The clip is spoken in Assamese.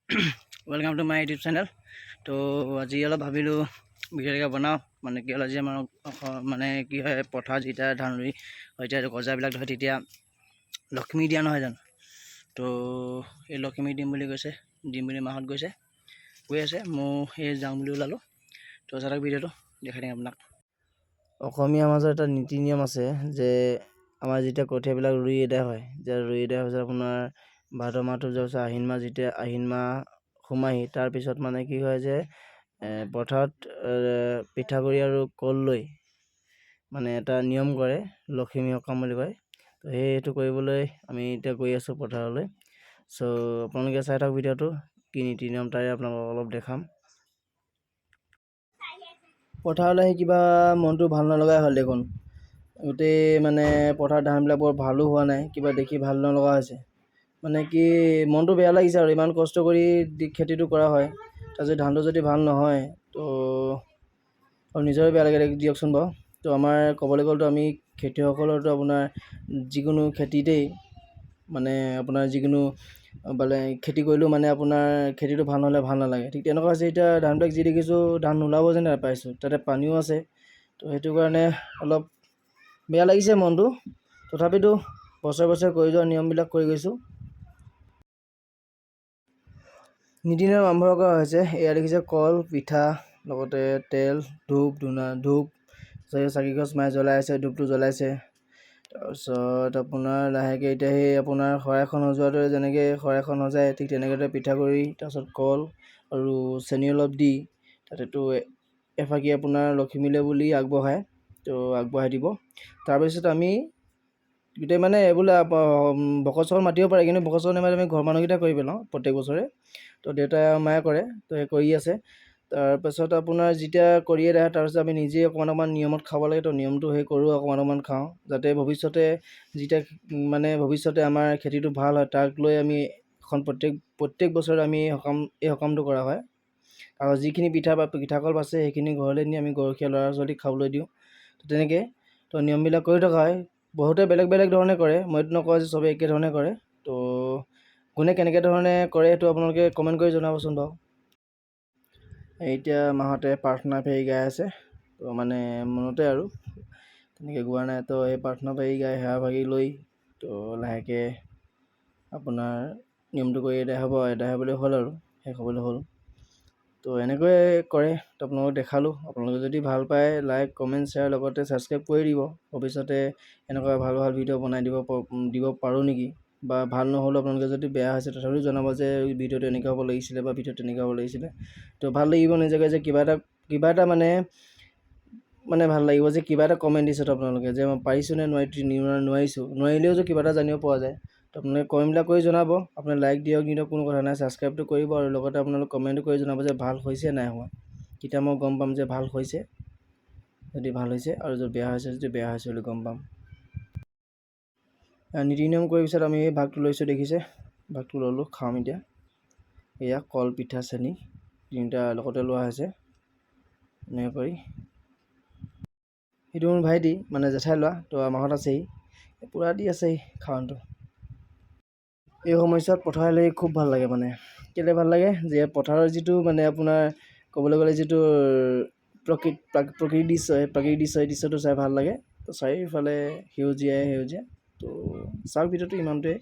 Welcome to my YouTube channel. तो आज अलग भाविलो भिडिओ बनाओ माने कि आज माने कि है पथार जिता धान रुई गजाबिल धरे তেতিয়া लक्ष्मी दिया নহয় জানো। तो ये लक्ष्मी दिम বুলি কৈছে, দিম বুলি মাহত গৈছে কৈ আছে মই এই যাম বুলি ওলালো। তো চাওক ভিডিঅ'টো দেখাই দিম আপোনাক। অসমীয়া মাজৰ এটা নীতি নিয়ম আছে যে আমাৰ যেতিয়া কঠিয়াবিলাক ৰুই এদায় হয়, যে ৰুই এদায় হৈছে আপোনাৰ ভাদ মাহটো যোৱাৰ পিছত আহিন মাহ, যেতিয়া আহিন মাহ সোমাহি তাৰ পিছত মানে কি হয় যে পথাৰত পিঠাগুড়ি আৰু কল লৈ মানে এটা নিয়ম কৰে, লক্ষ্মী সকাম বুলি কয়। তো সেইটো কৰিবলৈ আমি এতিয়া গৈ আছোঁ পথাৰলৈ। চ' আপোনালোকে চাই থাকক ভিডিঅ'টো, কি নীতি নিয়ম তাৰে আপোনালোকক অলপ দেখাম। পথাৰলৈ আহি কিবা মনটো ভাল নলগাই হ'ল দেখোন। গোটেই মানে পথাৰ ধানবিলাক বৰ ভালো হোৱা নাই, কিবা দেখি ভাল নলগা হৈছে। মানে কি মনটো বেয়া লাগিছে আৰু ইমান কষ্ট কৰি খেতিটো কৰা হয়, তাৰপিছত ধানটো যদি ভাল নহয় তো আৰু নিজৰে বেয়া লাগে দিয়কচোন বাৰু। তো আমাৰ ক'বলৈ গ'লেতো আমি খেতিয়কসকলৰতো আপোনাৰ যিকোনো খেতিতেই মানে আপোনাৰ যিকোনো মানে খেতি কৰিলেও মানে আপোনাৰ খেতিটো ভাল নহ'লে ভাল নালাগে। ঠিক তেনেকুৱা হৈছে এতিয়া ধানবিলাক যি দেখিছোঁ ধান নোলাব যেন নাপাইছোঁ, তাতে পানীও আছে। তো সেইটো কাৰণে অলপ বেয়া লাগিছে মনটো। তথাপিতো বছৰে বছৰে কৰি যোৱা নিয়মবিলাক কৰি গৈছোঁ। নীতি নিয়ম আৰম্ভ কৰা হৈছে। এয়া দেখিছে কল, পিঠা, লগতে তেল, ধূপ চাকি গছ মায়ে জ্বলাই আছে, ধূপটো জ্বলাইছে। তাৰপিছত আপোনাৰ লাহেকৈ এতিয়া সেই আপোনাৰ শৰাইখন সজোৱাৰ দৰে যেনেকৈ শৰাইখন সজায় ঠিক তেনেকৈ পিঠাগুড়ি, তাৰপিছত কল আৰু চেনি অলপ দি তাতেতো এফাকি আপোনাৰ লক্ষ্মীলৈ বুলি আগবঢ়ায়, তো আগবঢ়াই দিব। তাৰপিছত আমি গোটেই মানে বোলে ভকত চকত মাতিব পাৰে, কিন্তু ভকত চকত নামাতি আমি ঘৰৰ মানুহকেইটা কৰি পেলাওঁ প্ৰত্যেক বছৰে। তো দেউতাই আৰু মায়ে কৰে, তো সেই কৰি আছে। তাৰপাছত আপোনাৰ যেতিয়া কৰিয়ে দিয়ে তাৰপিছত আমি নিজেই অকণমান নিয়মত খাব লাগে। তো নিয়মটো সেই কৰোঁ, অকণমান খাওঁ, যাতে ভৱিষ্যতে যেতিয়া মানে ভৱিষ্যতে আমাৰ খেতিটো ভাল হয় তাক লৈ আমি এখন প্ৰত্যেক বছৰে আমি এই সকামটো কৰা হয়। আৰু যিখিনি পিঠা বা পিঠাকল আছে সেইখিনি ঘৰলৈ নি আমি গৰখীয়া ল'ৰা ছোৱালীক খাবলৈ দিওঁ। তো তেনেকৈ তো নিয়মবিলাক কৰি থকা হয়। বহুতে বেলেগ বেলেগ ধৰণে কৰে, মইতো নকওঁ যে চবেই একে ধৰণে কৰে। তো কোনে কেনেকৈ ধৰণে কৰে সেইটো আপোনালোকে কমেণ্ট কৰি জনাবচোন বাৰু। এতিয়া মাহঁতে প্ৰাৰ্থনা ফেৰি গাই আছে, তো মানে মনতে আৰু তেনেকৈ গোৱা নাই। তো এই প্ৰাৰ্থনা ফেৰি গাই সেৱা ভাগি লৈ তো লাহেকৈ আপোনাৰ নিয়মটো কৰি এদায় হ'বলৈ হ'ল আৰু শেষ হ'বলৈ হ'ল। তো এনেকৈয়ে কৰে। তো আপোনালোকক দেখালোঁ। আপোনালোকে যদি ভাল পায় লাইক, কমেণ্ট, শ্বেয়াৰ লগতে ছাবস্ক্ৰাইব কৰি দিব। ভৱিষ্যতে এনেকুৱা ভাল ভাল ভিডিঅ' বনাই দিব পাৰোঁ নেকি, বা ভাল নহ'লেও আপোনালোকে যদি বেয়া হৈছে তথাপিও জনাব যে ভিডিঅ'টো এনেকুৱা হ'ব লাগিছিলে বা ভিডিঅ'টো তেনেকুৱা হ'ব লাগিছিলে। তো ভাল লাগিব নিজকে যে কিবা এটা মানে ভাল লাগিব যে কিবা এটা কমেণ্ট দিছে তো আপোনালোকে যে মই পাৰিছোঁ নে নোৱাৰিলেও যে কিবা এটা জানিব পৰা যায়। তো আপোনালোকে কমেণ্টবিলাক কৰি জনাব। আপুনি লাইক দিয়ক নিদিয়ক কোনো কথা নাই, ছাবস্ক্ৰাইবটো কৰিব আৰু লগতে আপোনালোকে কমেণ্টটো কৰি জনাব যে ভাল হৈছে নাই হোৱা। তেতিয়া মই গম পাম যে ভাল হৈছে, যদি ভাল হৈছে, আৰু যদি বেয়া হৈছে বুলি গম পাম। নীতি নিয়ম কৰাৰ পিছত আমি এই ভাগটো লৈছোঁ, দেখিছে ভাগটো ল'লোঁ, খাম এতিয়া। এয়া কল, পিঠা, চেনি তিনিটা লগতে লোৱা হৈছে। এনেকৈ কৰি সেইটো মোৰ ভাইটি মানে জেঠাই লোৱা, তো মাহত আছেহি, পূৰা দি আছেহি খাৱনটো। এই সময়ছোৱাত পথাৰলৈ খুব ভাল লাগে। মানে কেলৈ ভাল লাগে যে পথাৰৰ যিটো মানে আপোনাৰ ক'বলৈ গ'লে যিটো প্ৰাকৃতিক দৃশ্য, সেই দৃশ্যটো চাই ভাল লাগে। তো চাৰিওফালে সেউজীয়া। তো চাওক ভিডিঅ'টো ইমানটোৱে।